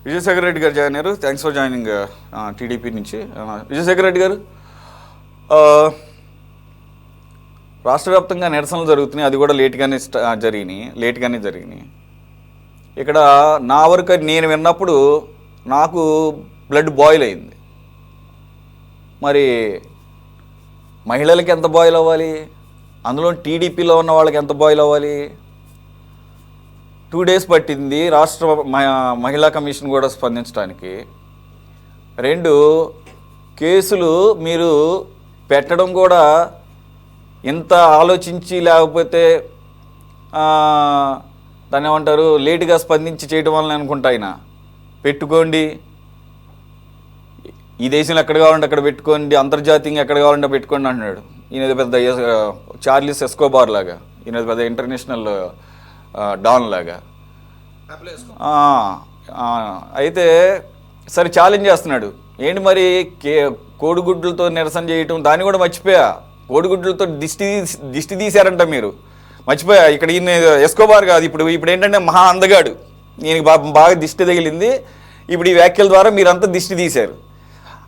విజయశేఖర రెడ్డి గారు జాయిన్ అయ్యారు. Thanks for joining TDP నుంచి. విజయశేఖర రెడ్డి గారు, రాష్ట్ర వ్యాప్తంగా నిరసనలు జరుగుతున్నాయి, అది కూడా లేట్గానే జరిగినాయి. ఇక్కడ నా వరకు నేను విన్నప్పుడు నాకు బ్లడ్ బాయిల్ అయింది. మరి మహిళలకి ఎంత బాయిల్ అవ్వాలి, అందులో టీడీపీలో ఉన్న వాళ్ళకి ఎంత బాయిల్ అవ్వాలి? 2 days పట్టింది రాష్ట్ర మహిళా కమిషన్ కూడా స్పందించడానికి. 2 కేసులు మీరు పెట్టడం కూడా ఇంత ఆలోచించి, లేకపోతే దాన్ని ఏమంటారు, లేటుగా స్పందించి చేయడం వల్ల అనుకుంటా. ఆయన పెట్టుకోండి, ఈ దేశంలో ఎక్కడ కావాలంటే అక్కడ పెట్టుకోండి, అంతర్జాతీయంగా ఎక్కడ కావాలంటే పెట్టుకోండి అంటున్నాడు. ఈయన పెద్ద చార్లీస్ ఎస్కోబార్ లాగా, ఈయన పెద్ద ఇంటర్నేషనల్ డాన్ లాగా. అయితే సరే ఛాలెంజ్ చేస్తున్నాడు. ఏంటి మరి కోడిగుడ్లతో నిరసన చేయటం, దాన్ని కూడా మర్చిపోయా. కోడిగుడ్లతో దిష్టి తీశారంట మీరు, మర్చిపోయా. ఇక్కడ ఈయన ఎస్కోబార్ కాదు, ఇప్పుడు ఏంటంటే మహా అందగాడు, ఈయనకి బాగా దిష్టి తగిలింది. ఇప్పుడు ఈ వ్యాఖ్యల ద్వారా మీరంతా దిష్టి తీశారు.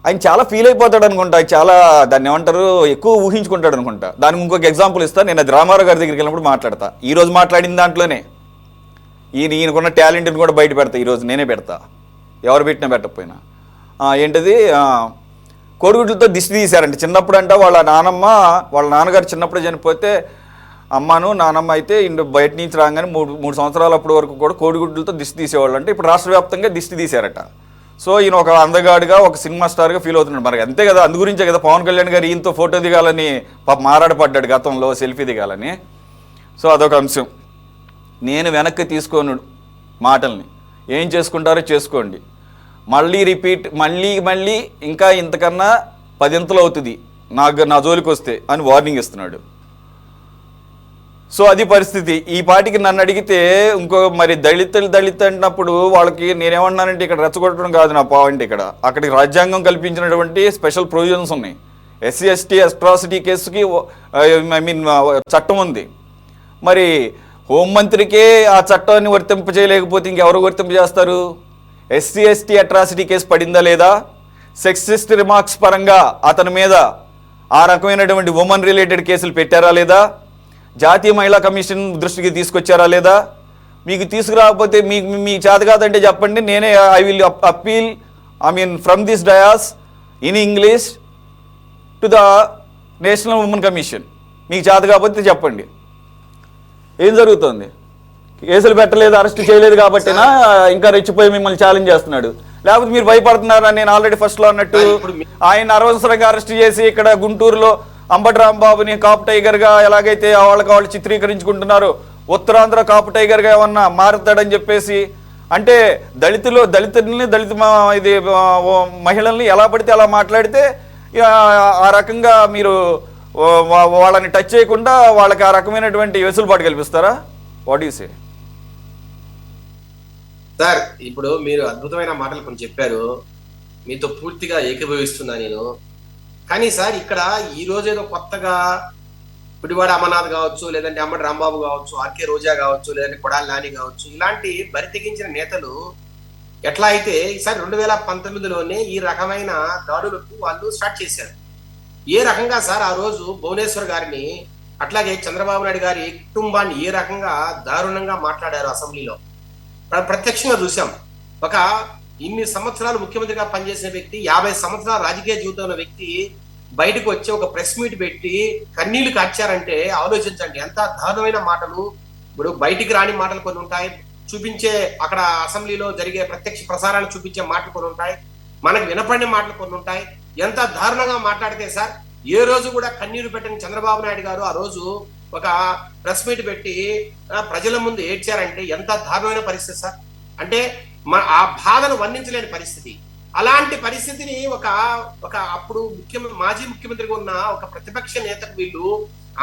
ఆయన చాలా ఫీల్ అయిపోతాడు అనుకుంటా, చాలా దాన్ని ఏమంటారు, ఎక్కువ ఊహించుకుంటాడు అనుకుంటా. దానికి ఇంకొక ఎగ్జాంపుల్ ఇస్తాను. నేను అది రామారావు గారి దగ్గరికి వెళ్ళినప్పుడు మాట్లాడతా. ఈరోజు మాట్లాడిన దాంట్లోనే ఈయనకున్న టాలెంట్ని కూడా బయట పెడతా. ఈరోజు నేనే పెడతా, ఎవరు పెట్టినా పెట్టకపోయినా. ఏంటది, కోడిగుడ్లతో దిష్టి తీశారంట. చిన్నప్పుడు అంట వాళ్ళ నాన్నగారు చిన్నప్పుడు చనిపోతే అమ్మను నానమ్మ అయితే బయట నుంచి రాగానే 3 సంవత్సరాల అప్పటి వరకు కూడా కోడిగుడ్లతో దిష్టి తీసేవాళ్ళు. అంటే ఇప్పుడు రాష్ట్ర వ్యాప్తంగా దిష్టి తీశారట. సో ఈయన ఒక అందగాడిగా, ఒక సినిమా స్టార్గా ఫీల్ అవుతున్నాడు. మరి అంతే కదా, అందు గురించే కదా పవన్ కళ్యాణ్ గారు ఈయనతో ఫోటో దిగాలని మారాడపడ్డాడు గతంలో, సెల్ఫీ దిగాలని. సో అదొక అంశం. నేను వెనక్కి తీసుకోను మాటల్ని, ఏం చేసుకుంటారో చేసుకోండి. మళ్ళీ రిపీట్, మళ్ళీ ఇంకా ఇంతకన్నా 10 అవుతుంది నా జోలికి వస్తే అని వార్నింగ్ ఇస్తున్నాడు. సో అది పరిస్థితి. ఈ పాటికి నన్ను అడిగితే ఇంకో మరి దళిత అన్నప్పుడు వాళ్ళకి నేనేమన్నానంటే, ఇక్కడ రెచ్చగొట్టడం కాదు నా పాయింట్. అక్కడికి రాజ్యాంగం కల్పించినటువంటి స్పెషల్ ప్రొవిజన్స్ ఉన్నాయి. SC ST అట్రాసిటీ కేసుకి చట్టం ఉంది. మరి హోంమంత్రికే ఆ చట్టాన్ని వర్తింప చేయలేకపోతే ఇంకెవరు వర్తింప చేస్తారు? SC ST అట్రాసిటీ కేసు పడిందా లేదా? సెక్సిస్ట్ రిమార్క్స్ పరంగా అతని మీద ఆ రకమైనటువంటి ఉమెన్ రిలేటెడ్ కేసులు పెట్టారా లేదా? జాతీయ మహిళా కమిషన్ దృష్టికి తీసుకొచ్చారా లేదా? మీకు తీసుకురాకపోతే మీ చేత కాదంటే చెప్పండి, నేనే I will appeal from this dais in English to the national women commission. మీకు చేత కాకపోతే చెప్పండి. ఏం జరుగుతుంది? కేసులు పెట్టలేదు, అరెస్ట్ చేయలేదు కాబట్టినా ఇంకా రెచ్చిపోయి మిమ్మల్ని ఛాలెంజ్ చేస్తున్నాడు. లేకపోతే మీరు భయపడుతున్నారా? నేను ఆల్రెడీ ఫస్ట్లో అన్నట్టు ఆయన అనవసరంగా అరెస్ట్ చేసి ఇక్కడ గుంటూరులో అంబటి రాంబాబుని కాపు టైగర్గా ఎలాగైతే వాళ్ళు చిత్రీకరించుకుంటున్నారో, ఉత్తరాంధ్ర కాపు టైగర్గా ఏమన్నా మారుతాడని చెప్పేసి, అంటే దళిత మహిళల్ని ఎలా పడితే అలా మాట్లాడితే ఆ రకంగా మీరు వాళ్ళని టచ్ చేయకుండా వాళ్ళకి ఆ రకమైనటువంటి వెసులుబాటు కల్పిస్తారా? What you say sir? ఇప్పుడు మీరు అద్భుతమైన మాటలు కొన్ని చెప్పారు, మీతో పూర్తిగా ఏకీభవిస్తున్నా నేను. కానీ సార్, ఇక్కడ ఈ రోజు ఏదో కొత్తగా పుడివాడ అమర్నాథ్ కావచ్చు, లేదంటే అంబటి రాంబాబు కావచ్చు, ఆర్కే రోజా కావచ్చు, లేదంటే కొడాలి నాని కావచ్చు, ఇలాంటి బరితెగించిన నేతలు ఎట్లా అయితే ఈసారి 2019లోనే ఈ రకమైన దాడులకు వాళ్ళు స్టార్ట్ చేశారు. ఏ రకంగా సార్ ఆ రోజు భువనేశ్వర్ గారిని, అట్లాగే చంద్రబాబు నాయుడు గారి కుటుంబాన్ని ఏ రకంగా దారుణంగా మాట్లాడారు అసెంబ్లీలో ప్రత్యక్షంగా చూసాం. ఒక ఇన్ని సంవత్సరాలు ముఖ్యమంత్రిగా పనిచేసిన వ్యక్తి, 50 సంవత్సరాల రాజకీయ జీవితం ఉన్న వ్యక్తి బయటకు వచ్చి ఒక ప్రెస్ మీట్ పెట్టి కన్నీళ్లు కార్చారంటే ఆలోచించండి ఎంత దారుణమైన మాటలు. ఇప్పుడు బయటికి రాని మాటలు కొన్ని ఉంటాయి, చూపించే అక్కడ అసెంబ్లీలో జరిగే ప్రత్యక్ష ప్రసారాలు చూపించే మాటలు కొన్ని ఉంటాయి, మనకు వినపడిన మాటలు కొన్ని ఉంటాయి. ఎంత దారుణంగా మాట్లాడితే సార్, ఏ రోజు కూడా కన్నీరు పెట్టని చంద్రబాబు నాయుడు గారు ఆ రోజు ఒక ప్రెస్ మీట్ పెట్టి ప్రజల ముందు ఏడ్చారంటే ఎంత దారుణమైన పరిస్థితి సార్. అంటే ఆ బాధను వర్ణించలేని పరిస్థితి. అలాంటి పరిస్థితిని ఒక అప్పుడు మాజీ ముఖ్యమంత్రిగా ఉన్న ఒక ప్రతిపక్ష నేతకు వీళ్ళు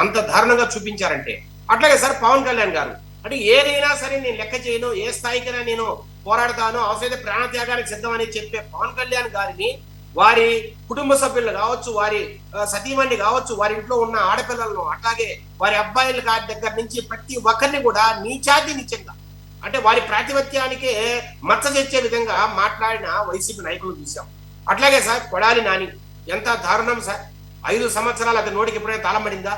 అంత దారుణంగా చూపించారంటే, అట్లాగే సార్ పవన్ కళ్యాణ్ గారు అంటే ఏదైనా సరే నేను లెక్క చేయను, ఏ స్థాయికైనా నేను పోరాడతాను, అవసరమైతే ప్రాణత్యాగానికి సిద్ధమని చెప్పే పవన్ కళ్యాణ్ గారిని వారి కుటుంబ సభ్యులు కావచ్చు, వారి సతీమణి కావచ్చు, వారి ఇంట్లో ఉన్న ఆడపిల్లలను, అట్లాగే వారి అబ్బాయిల దగ్గర నుంచి ప్రతి ఒక్కరిని కూడా నీచాతి నీచంగా అంటే వారి ప్రాతిపత్యానికే మచ్చ తెచ్చే విధంగా మాట్లాడిన వైసీపీ నాయకులు చూసాం. అట్లాగే సార్ కొడాలి నాని ఎంత దారుణం సార్. 5 సంవత్సరాలు అది నోటికి ఎప్పుడైనా తాళం పడిందా?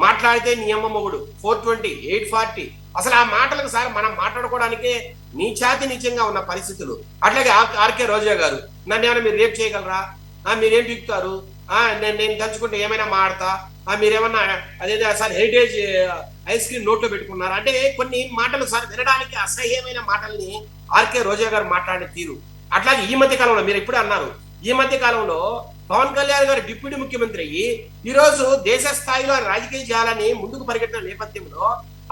మాట్లాడితే నీ అమ్మ మొగుడు 420 840 అసలు ఆ మాటలకు సార్ మనం మాట్లాడుకోవడానికే నీచాతి నీచంగా ఉన్న పరిస్థితులు. అట్లాగే ఆర్కే రోజా గారు నన్ను ఏమైనా మీరు రేప్ చేయగలరా? మీరేం బిగుతారు? నేను తలుచుకుంటే ఏమైనా మాడతా? మీరేమన్నా అదేదో సార్ హెరిటేజ్ ఐస్ క్రీమ్ నోట్లో పెట్టుకున్నారు అంటే కొన్ని మాటలు సార్ వినడానికి అసహ్యమైన మాటల్ని ఆర్కే రోజా గారు మాట్లాడే తీరు. అట్లాగే ఈ మధ్య కాలంలో మీరు ఇప్పుడే అన్నారు, ఈ మధ్య కాలంలో పవన్ కళ్యాణ్ గారు డిప్యూటీ ముఖ్యమంత్రి అయ్యి ఈరోజు దేశ స్థాయిలో రాజకీయం చేయాలని ముందుకు పరిగెట్టిన నేపథ్యంలో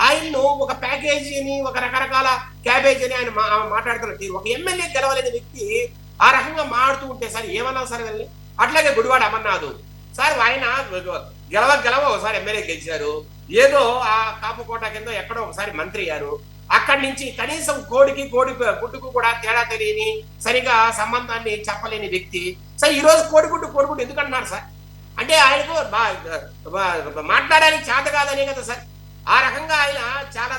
ఆయన్ను ఒక ప్యాకేజీని ఒక రకరకాల క్యాబేజ్ అని ఆయన మాట్లాడుతున్న తీరు. ఒక ఎమ్మెల్యే గెలవలేని వ్యక్తి ఆ రకంగా మాడుతూ ఉంటే సార్ ఏమన్నా సార్ వెళ్ళి. అట్లాగే గుడివాడ అమర్నాథ్ సార్ ఆయన గెలవ ఒకసారి ఎమ్మెల్యే గెలిచారు, ఏదో ఆ కాపుకోట కింద ఎక్కడో ఒకసారి మంత్రి అయ్యారు. అక్కడి నుంచి కనీసం కోడికి గుడ్డుకు కూడా తేడా తెలియని సరిగా సంబంధాన్ని చెప్పలేని వ్యక్తి సార్ ఈ రోజు కోడిగుడ్డు ఎందుకు అంటున్నారు సార్? అంటే ఆయనకు మాట్లాడడానికి చేత కాదనే కదా సార్. ఆ రకంగా ఆయన చాలా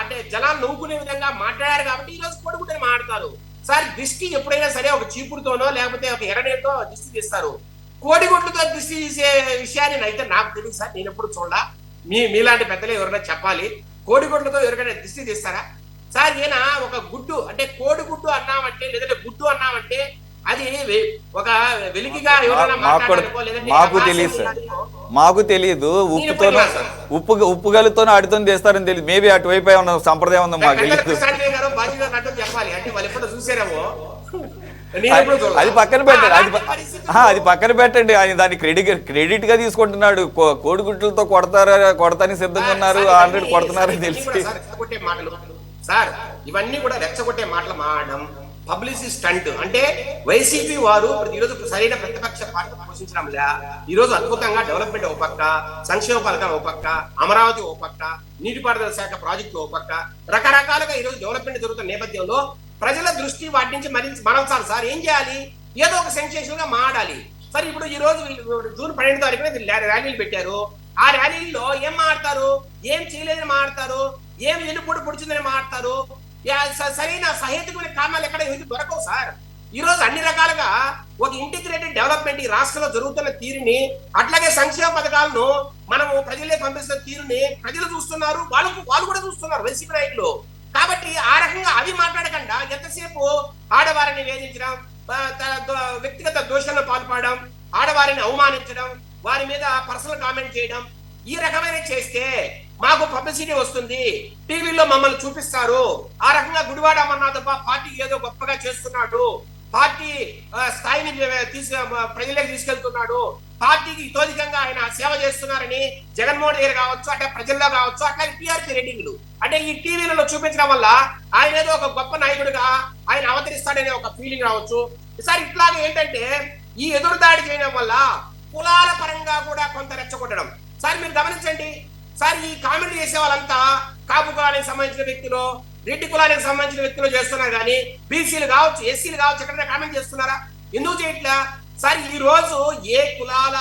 అంటే జనాలు నవ్వుకునే విధంగా మాట్లాడారు కాబట్టి ఈ రోజు కోడిగుడ్డని మాట్లాడతారు సార్. దిష్టి ఎప్పుడైనా సరే ఒక చీపుడుతోనో లేకపోతే ఒక ఎర్రనేతో దిష్టి తీస్తారు. కోడిగుడ్లతో దిష్టి తీసే విషయాన్ని అయితే నాకు తెలియదు సార్, నేను ఎప్పుడు చూడాల. మీలాంటి పెద్దలు ఎవరైనా చెప్పాలి, కోడిగుడ్లతో ఎవరికైనా దిష్టి తీస్తారా సార్? ఈయన ఒక గుడ్డు అంటే కోడిగుడ్డు అన్నామంటే లేదంటే గుడ్డు అన్నామంటే అది ఒక వెలికిగా ఎవరైనా మాకు తెలియదు. ఉప్పు గలుతోనే ఆడితో చేస్తారని తెలియదు. మేబీ అటువైపు ఉన్న సంప్రదాయం ఉందో మాకు తెలియదు. చెప్పాలి అంటే వాళ్ళు ఎప్పుడు చూసారేమో. అది పక్కన పెట్టండి, అది పక్కన పెట్టండి. ఆయన దాన్ని క్రెడిట్ గా తీసుకుంటున్నాడు. కోడిగుడ్లతో కొడతాని సిద్ధంగా ఉన్నారు, ఆల్రెడీ కొడుతున్నారని తెలిసి. సార్ ఇవన్నీ కూడా రెచ్చగొట్టే మాటలు మాడడం పబ్లిసిటీ స్టంట్. అంటే వైసీపీ వారు ఈరోజు సరైన ప్రతిపక్ష పాత్ర పోషించడంలా ఈరోజు అద్భుతంగా డెవలప్మెంట్ ఓ పక్క, సంక్షేమ పథకాలు ఓ పక్క, అమరావతి ఓ పక్క, నీటిపారుదల శాఖ ప్రాజెక్టు ఓ పక్క, రకరకాలుగా ఈరోజు డెవలప్మెంట్ జరుగుతున్న నేపథ్యంలో ప్రజల దృష్టి వాటి నుంచి మరల్చాలి సార్. ఏం చేయాలి? ఏదో ఒక సెన్సేషన్ గా మాడాలి సార్. ఇప్పుడు ఈ రోజు జూన్ 12వ తారీఖున ర్యాలీలు పెట్టారు. ఆ ర్యాలీల్లో ఏం మాడతారు? ఏం చేయలేదని మాడతారు, ఏం ఎన్నుపూడి పొడిచిందని మాడతారు. సరైన సహేతుకమైన కారణాలు ఎక్కడ దొరకవు సార్. ఈ రోజు అన్ని రకాలుగా ఒక ఇంటిగ్రేటెడ్ డెవలప్మెంట్ ఈ రాష్ట్రంలో జరుగుతున్న తీరుని, అట్లాగే సంక్షేమ పథకాలను మనము ప్రజలే పంపిస్తున్న తీరుని ప్రజలు చూస్తున్నారు, వాళ్ళు కూడా చూస్తున్నారు వైసీపీ నాయకులు. కాబట్టి ఆ రకంగా అవి మాట్లాడకుండా ఎంతసేపు ఆడవారిని వేధించడం, వ్యక్తిగత దోషంలో పాల్పడడం, ఆడవారిని అవమానించడం, వారి మీద పర్సనల్ కామెంట్ చేయడం, ఈ రకమైన చేస్తే మాకు పబ్లిసిటీ వస్తుంది, టీవీలో మమ్మల్ని చూపిస్తారు. ఆ రకంగా గుడివాడ అమర్నాథ్ పార్టీ ఏదో గొప్పగా చేస్తున్నాడు, పార్టీ స్థాయిని ప్రజలకు తీసుకెళ్తున్నాడు, పార్టీకి తోదికంగా ఆయన సేవ చేస్తున్నారని జగన్మోహన్ రెడ్డి కావచ్చు, అంటే ప్రజల్లో కావచ్చు, అట్లాగే టీఆర్పీ రేటింగ్లు అంటే ఈ టీవీలలో చూపించడం వల్ల ఆయన ఏదో ఒక గొప్ప నాయకుడిగా ఆయన అవతరిస్తాడనే ఒక ఫీలింగ్ రావచ్చు సార్. ఇట్లాగే ఏంటంటే ఈ ఎదురుదాడి చేయడం వల్ల కులాల పరంగా కూడా కొంత రెచ్చగొట్టడం సార్. మీరు గమనించండి సార్, ఈ కామెంట్ చేసే వాళ్ళంతా కాపు కులానికి సంబంధించిన వ్యక్తులు, రెడ్డి కులానికి సంబంధించిన వ్యక్తులు చేస్తున్నారు కానీ బీసీలు కావచ్చు, ఎస్సీలు కావచ్చు ఎక్కడైనా కామెంట్ చేస్తున్నారా? ఎందుకు చేయట్లా సార్? ఈ రోజు ఏ కులాల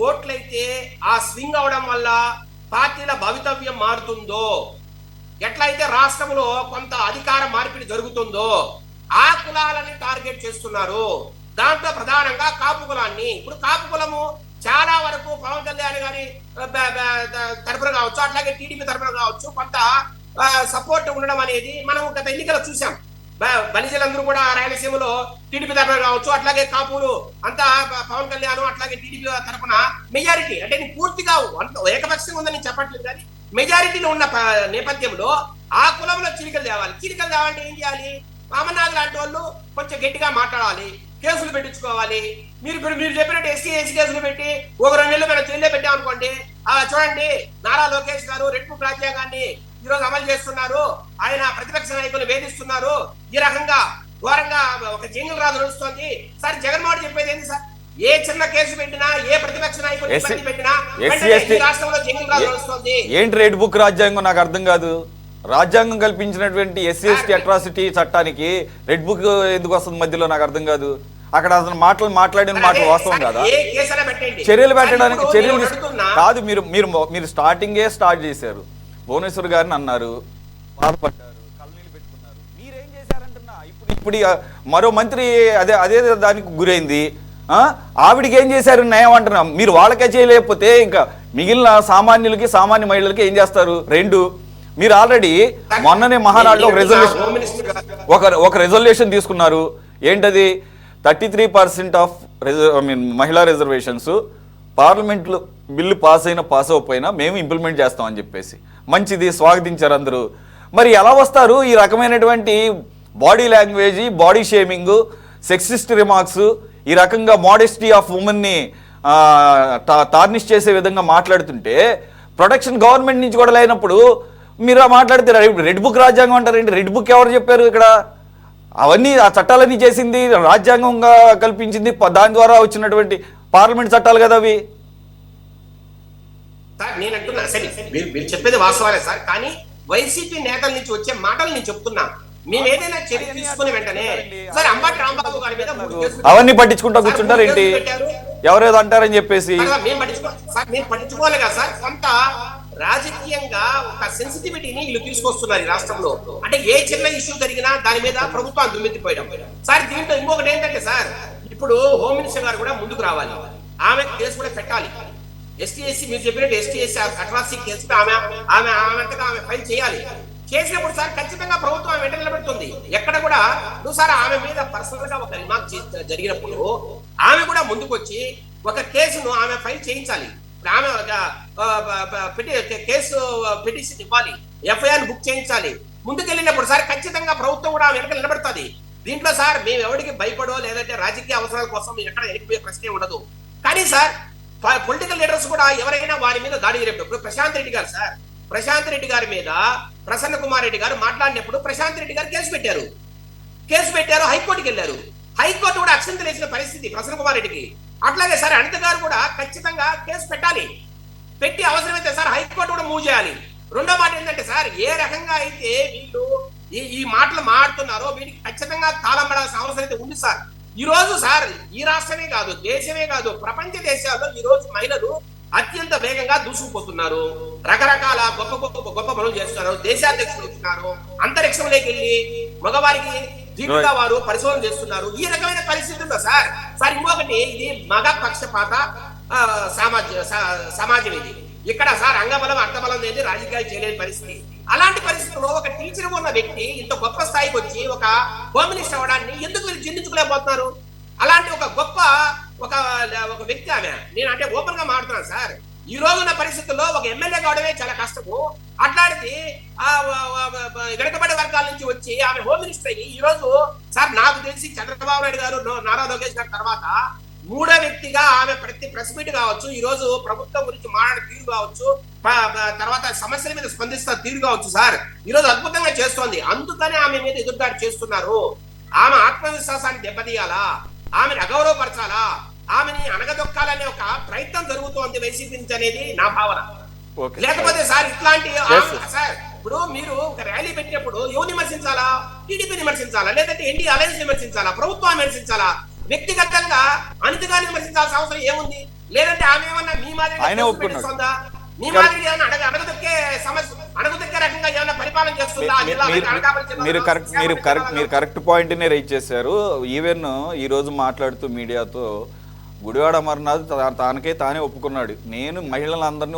ఓట్లయితే ఆ స్వింగ్ అవడం వల్ల పార్టీల భవితవ్యం మారుతుందో, ఎట్లయితే రాష్ట్రంలో కొంత అధికార మార్పిడి జరుగుతుందో ఆ కులాలని టార్గెట్ చేస్తున్నారు. దాంట్లో ప్రధానంగా కాపు కులాన్ని. ఇప్పుడు కాపు కులము చాలా వరకు పవన్ కళ్యాణ్ గారి తరపున కావచ్చు, అట్లాగే టీడీపీ తరపున కావచ్చు కొంత సపోర్ట్ ఉండడం అనేది మనం గత ఎన్నికలు చూసాం. బలిజలందరూ కూడా రాయలసీమలో టీడీపీ తరపున కావచ్చు, అట్లాగే కాపులు అంతా పవన్ కళ్యాణ్ అట్లాగే టీడీపీ తరపున మెజారిటీ అంటే నేను పూర్తిగా ఏకపక్షంగా ఉందని చెప్పట్లేదు కానీ మెజారిటీలో ఉన్న నేపథ్యంలో ఆ కులంలో చీలికలు తేవాలి. చీలికలు తేవాలంటే ఏం చేయాలి? అమర్నాథ్ లాంటి వాళ్ళు కొంచెం గట్టిగా మాట్లాడాలి, కేసులు పెట్టించుకోవాలి. మీరు చెప్పినట్టు ఎస్సీ కేసులు పెట్టి ఒక 2 నెలలు మనం జైల్లో పెట్టామనుకోండి, చూడండి నారా లోకేష్ గారు రెడ్ బుక్ రాజ్యాంగాన్ని ఈరోజు అమలు చేస్తున్నారు, ఆయన ప్రతిపక్ష నాయకులు వేధిస్తున్నారు, ఈ రకంగా ఘోరంగా ఒక జంగిల్ రాజు నడుస్తుంది సార్. జగన్మోహన్ చెప్పేది ఏంటి సార్? ఏ చిన్న కేసు పెట్టినా, ఏ ప్రతిపక్ష నాయకులు పెట్టినా రాష్ట్రంలో జంగిల్ రాజు నడుస్తుంది. ఏంటి రెడ్ బుక్ రాజ్యాంగం? నాకు అర్థం కాదు. రాజ్యాంగం కల్పించినటువంటి ఎస్సీ ఎస్టీ అట్రాసిటీ చట్టానికి రెడ్ బుక్ ఎందుకు వస్తుంది మధ్యలో? నాకు అర్థం కాదు. అక్కడ అసలు మాట్లాడిన మాటలు వాస్తవం కాదా? చర్యలు పెట్టడానికి చర్యలు కాదు. మీరు స్టార్ట్ చేశారు. భువనేశ్వర్ గారిని అన్నారు, బాధపడ్డారు, కళ్ళనీళ్ళు పెట్టుకున్నారు. మీరేం చేశారంటున్నా? ఇప్పుడు మరో మంత్రి అదే దానికి గురైంది. ఆవిడికి ఏం చేశారు న్యాయం అంటున్నా? మీరు వాళ్ళకే చేయలేకపోతే ఇంకా మిగిలిన సామాన్య మహిళలకి ఏం చేస్తారు? రెండు, మీరు ఆల్రెడీ మొన్ననే మహానాడులో ఒక రెజల్యూషన్ తీసుకున్నారు. ఏంటది? 33% ఆఫ్ మహిళా రిజర్వేషన్స్ పార్లమెంట్లో బిల్లు పాస్ అవ్వకపోయినా మేము ఇంప్లిమెంట్ చేస్తామని చెప్పేసి మంచిది, స్వాగతించారు అందరూ. మరి ఎలా వస్తారు? ఈ రకమైనటువంటి body language, body shaming, sexist remarks, ఈ రకంగా మోడెస్టీ ఆఫ్ ఉమెన్ని టార్నిష్ చేసే విధంగా మాట్లాడుతుంటే ప్రొటెక్షన్ గవర్నమెంట్ నుంచి కూడా లేనప్పుడు మీరు మాట్లాడితే రెడ్ బుక్ రాజ్యాంగం అంటారేంటి? రెడ్ బుక్ ఎవరు చెప్పారు ఇక్కడ? అవన్నీ ఆ చట్టాలన్నీ చేసింది రాజ్యాంగంగా కల్పించింది, దాని ద్వారా వచ్చినటువంటి పార్లమెంట్ చట్టాలు కదా అవి. సార్ నేను అంటున్నా, సరే మీరు చెప్పేది వాస్తవాలే సార్, కానీ వైసీపీ నేతల నుంచి వచ్చే మాటలు నేను చెప్తున్నా. మేము ఏదైనా చర్య తీసుకుని వెంటనే సార్ అంబటి రాంబాబు గారి మీద అవన్నీ పట్టించుకుంటా కూర్చుంటారు ఏంటి? ఎవరేదో అంటారని చెప్పేసి మేము పట్టించుకోవాలి కదా సార్. కొంత రాజకీయంగా ఒక సెన్సిటివిటీని వీళ్ళు తీసుకొస్తున్నారు ఈ రాష్ట్రంలో. అంటే ఏ చిన్న ఇష్యూ జరిగినా దాని మీద ప్రభుత్వాన్ని దుమ్మెత్తిపోయడం సార్. దీంట్లో ఇంకొకటి ఏంటంటే సార్, ఇప్పుడు హోమ్ మినిస్టర్ గారు కూడా ముందుకు రావాలి, ఆమె కేసు కూడా పెట్టాలి. ఎస్టీ మీరు చెప్పినట్టు ఎస్టీ అట్రాసిటీ కేసు ఆమె ఫైల్ చేయాలి. చేసినప్పుడు సార్ ఖచ్చితంగా ప్రభుత్వం ఆమె వెంట నిలబెడుతుంది. ఎక్కడ కూడా నువ్వు సార్ ఆమె మీద పర్సనల్ గా ఒక రిమార్క్ జరిగినప్పుడు ఆమె కూడా ముందుకు వచ్చి ఒక కేసును ఆమె ఫైల్ చేయించాలి. ఆమె కేసు పిటిషన్ ఇవ్వాలి, ఎఫ్ఐఆర్ బుక్ చేయించాలి. ముందుకెళ్ళినప్పుడు సార్ ఖచ్చితంగా ప్రభుత్వం కూడా వెనక నిలబెడుతుంది. దీంట్లో సార్ మేము ఎవరికి భయపడో లేదంటే రాజకీయ అవసరాల కోసం ఎక్కడ వెళ్ళిపోయే ప్రశ్నే ఉండదు. కానీ సార్ పొలిటికల్ లీడర్స్ కూడా ఎవరైనా వారి మీద దాడి చేసేటప్పుడు ప్రశాంత్ రెడ్డి గారు సార్, ప్రశాంత్ రెడ్డి గారి మీద ప్రసన్న కుమార్ రెడ్డి గారు మాట్లాడినప్పుడు ప్రశాంత్ రెడ్డి గారు కేసు పెట్టారు, హైకోర్టుకి వెళ్ళారు. హైకోర్టు కూడా అక్షంతలు వేసిన పరిస్థితి ప్రసన్న కుమార్ రెడ్డికి. అట్లాగే సార్ అనిత గారు కూడా ఖచ్చితంగా కేసు పెట్టాలి, పెట్టి అవసరమైతే సార్ హైకోర్టు కూడా మూవ్ చేయాలి. రెండో మాట ఏంటంటే సార్, ఏ రకంగా అయితే వీళ్ళు ఈ మాటలు మాట్లాడుతున్నారో వీటికి ఖచ్చితంగా తాళం పడాల్సిన అవసరం అయితే ఉంది సార్. ఈ రోజు సార్ ఈ రాష్ట్రమే కాదు, దేశమే కాదు, ప్రపంచ దేశాల్లో ఈ రోజు మహిళలు అత్యంత వేగంగా దూసుకుపోతున్నారు. రకరకాల గొప్ప పనులు చేస్తున్నారు. దేశాధ్యక్షులు వచ్చినారు, అంతరిక్షంలోకి వెళ్ళి మగవారికి దీటుగా వారు పరిశోధన చేస్తున్నారు. ఈ రకమైన పరిస్థితుల్లో సార్ ఇంకొకటి, ఇది మగ పక్షపాత సమాజం ఇది. ఇక్కడ సార్ అంగబలం అర్థబలం అనేది రాజకీయాలు చేయలేని పరిస్థితి. అలాంటి పరిస్థితుల్లో ఒక టీచర్ ఉన్న వ్యక్తి ఇంత గొప్ప స్థాయికి వచ్చి ఒక హోమ్ మినిస్టర్ అవ్వడాన్ని ఎందుకు వీళ్ళు చిందించుకోలేకపోతున్నారు? అలాంటి ఒక గొప్ప ఒక వ్యక్తి ఆమె, నేను అంటే ఓపెన్ గా మాట్లాడుతున్నాను సార్. ఈ రోజున్న పరిస్థితుల్లో ఒక ఎమ్మెల్యే కావడమే చాలా కష్టము. అట్లాంటిది వెనుకబడి వర్గాల నుంచి వచ్చి ఆమె హోమ్ మినిస్టర్ అయ్యి ఈ రోజు సార్ నాకు తెలిసి చంద్రబాబు నాయుడు గారు, నారా లోకేష్ గారి తర్వాత మూడో వ్యక్తిగా ఆమె ప్రతి ప్రెస్ మీట్ కావచ్చు, ఈ రోజు ప్రభుత్వం గురించి మాట్లాడే తీరు కావచ్చు, తర్వాత సమస్యల మీద స్పందిస్తున్న తీరు కావచ్చు సార్, ఈ రోజు అద్భుతంగా చేస్తోంది. అందుకనే ఆమె మీద ఎదురుదాడి చేస్తున్నారు. ఆమె ఆత్మవిశ్వాసాన్ని దెబ్బతీయాలా, ఆమెను అగౌరవపరచాలా, ఆమెని అనగదొక్కాలనే ఒక ప్రయత్నం జరుగుతోంది వైసీపీ నుంచి అనేది నా భావన. లేకపోతే సార్ ఇట్లాంటి సార్ ఇప్పుడు మీరు ఒక ర్యాలీ పెట్టినప్పుడు ఎవరు విమర్శించాలా? టీడీపీ విమర్శించాలా, లేదంటే ఎన్డీ అలయన్స్ విమర్శించాలా, ప్రభుత్వాన్ని విమర్శించాలా? వ్యక్తిగతంగా అనితగానే విమర్శించాల్సిన అవసరం ఏముంది? లేదంటే ఆమె ఏమన్నా మీ మాదిరి మీ మాదిరి అడగదొక్కే రకంగా ఏమైనా పరిపాలన చేస్తుందా? మీరు కరెక్ట్ పాయింట్ నే రైజ్ చేశారు. ఈవెన్ ఈ రోజు మాట్లాడుతూ మీడియాతో గుడివాడ అమర్నాథ్ తానే ఒప్పుకున్నాడు, నేను మహిళలందరినీ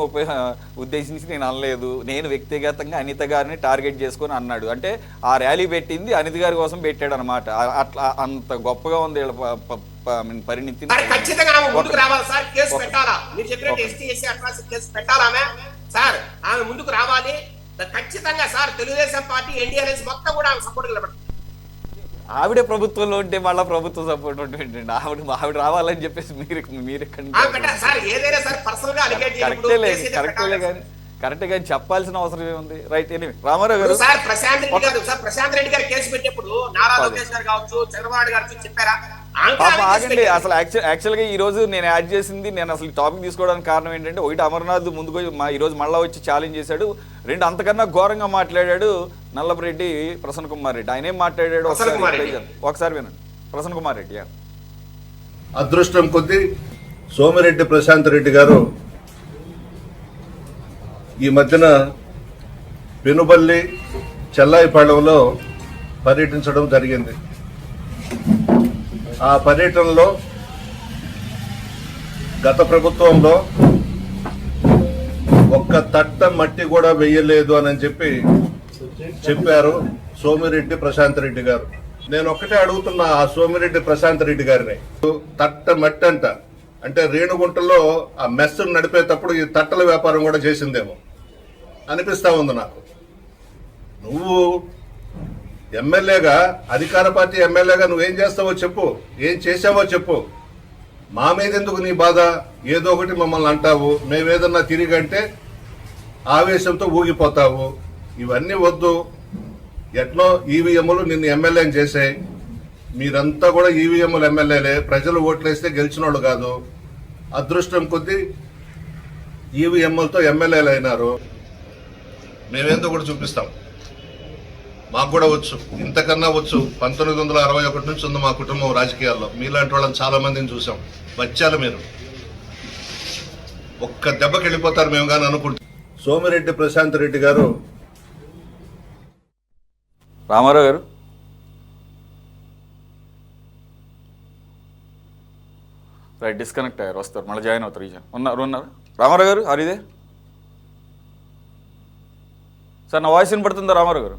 ఉద్దేశించి నేను అనలేదు, నేను వ్యక్తిగతంగా అనిత గారిని టార్గెట్ చేసుకొని అన్నాడు. అంటే ఆ ర్యాలీ పెట్టింది అనిత గారి కోసం పెట్టాడు అనమాట. అట్లా అంత గొప్పగా ఉంది పరిణితి. ఖచ్చితంగా ఆమె ముందుకు రావాలి సార్, కేసు పెట్టాలా? మీరు చెప్పినట్టు ఎస్టీ అట్రాసిటీ కేసు పెట్టాలా ఆమె సార్? ఆమె ముందుకు రావాలి ఖచ్చితంగా sir. Telugu Desam party, ND alliance మొత్తం కూడా ఆమె సపోర్ట్ నిలబెట్టారు. ఆవిడే ప్రభుత్వంలో ఉంటే మళ్ళీ ప్రభుత్వ సపోర్ట్ ఉంటుంది. ఆవిడ రావాలని చెప్పేసి మీరు కరెక్ట్ గా చెప్పాల్సిన అవసరం ఏముంది? రైట్. రామారావు గారు, ప్రశాంత్ రెడ్డి గారు కేసు పెట్టినప్పుడు నారా లోకేష్ గారు కావచ్చు, చంద్రబాబు గారు చెప్పారా? ఆగండి. అసలు యాక్చువల్ గా ఈ రోజు నేను యాడ్ చేసింది, నేను అసలు టాపిక్ తీసుకోవడానికి కారణం ఏంటంటే, ఒకటి అమర్నాథ్ ముందుకు ఈ రోజు మళ్ళా వచ్చి ఛాలెంజ్ చేశాడు. రెండు అంతకన్నా ఘోరంగా మాట్లాడాడు నల్లపరెడ్డి ప్రసన్న కుమార్ రెడ్డి. ఆయన ఏం మాట్లాడాడు ఒకసారి వినండి. ప్రసన్న కుమార్ రెడ్డి. అదృష్టం కొద్దీ సోమిరెడ్డి ప్రశాంత్ రెడ్డి గారు ఈ మధ్యన పెనుబల్లి చెల్లాయిపాళెంలో పర్యటించడం జరిగింది. ఆ పర్యటనలో గత ప్రభుత్వంలో ఒక్క తట్ట మట్టి కూడా వెయ్యలేదు అని చెప్పి చెప్పారు సోమిరెడ్డి ప్రశాంత్ రెడ్డి గారు. నేను ఒక్కటే అడుగుతున్నా ఆ సోమిరెడ్డి ప్రశాంత్ రెడ్డి గారిని, తట్ట మట్టి అంట అంటే రేణుగుంటలో ఆ మెస్సును నడిపేటప్పుడు ఈ తట్టల వ్యాపారం కూడా చేసిందేమో అనిపిస్తా ఉంది నాకు. నువ్వు ఎమ్మెల్యేగా, అధికార పార్టీ ఎమ్మెల్యేగా నువ్వేం చేస్తావో చెప్పు, ఏం చేసావో చెప్పు. మా మీద ఎందుకు నీ బాధ? ఏదో ఒకటి మమ్మల్ని అంటావు, మేమేదన్నా తిరిగంటే ఆవేశంతో ఊగిపోతావు. ఇవన్నీ వద్దు. ఎట్లా ఈవీఎంలు నిన్ను ఎమ్మెల్యేని చేసాయి. మీరంతా కూడా ఈవీఎంలు ఎమ్మెల్యేలే, ప్రజలు ఓట్లేస్తే గెలిచిన వాళ్ళు కాదు. అదృష్టం కొద్దీ ఈవీఎంలతో ఎమ్మెల్యేలు అయినారు. మేమేందో కూడా చూపిస్తాం. మాకు కూడా వచ్చు, ఇంతకన్నా వచ్చు. 1961 నుంచి ఉంది మా కుటుంబం రాజకీయాల్లో. మీలాంటి వాళ్ళని చాలా మందిని చూసాం. వచ్చారు మీరు, ఒక్క దెబ్బకి వెళ్ళిపోతారు మేము కానీ అనుకుంటాం. సోమిరెడ్డి ప్రశాంత్ రెడ్డి గారు, రామారావు గారు రైట్, డిస్కనెక్ట్ అయ్యారు, వస్తారు మళ్ళీ జాయిన్ అవుతారు. ఉన్నారు రామారావు గారు, హరిదే సార్, నా వాయిస్ వినపడుతుందా రామారావు గారు?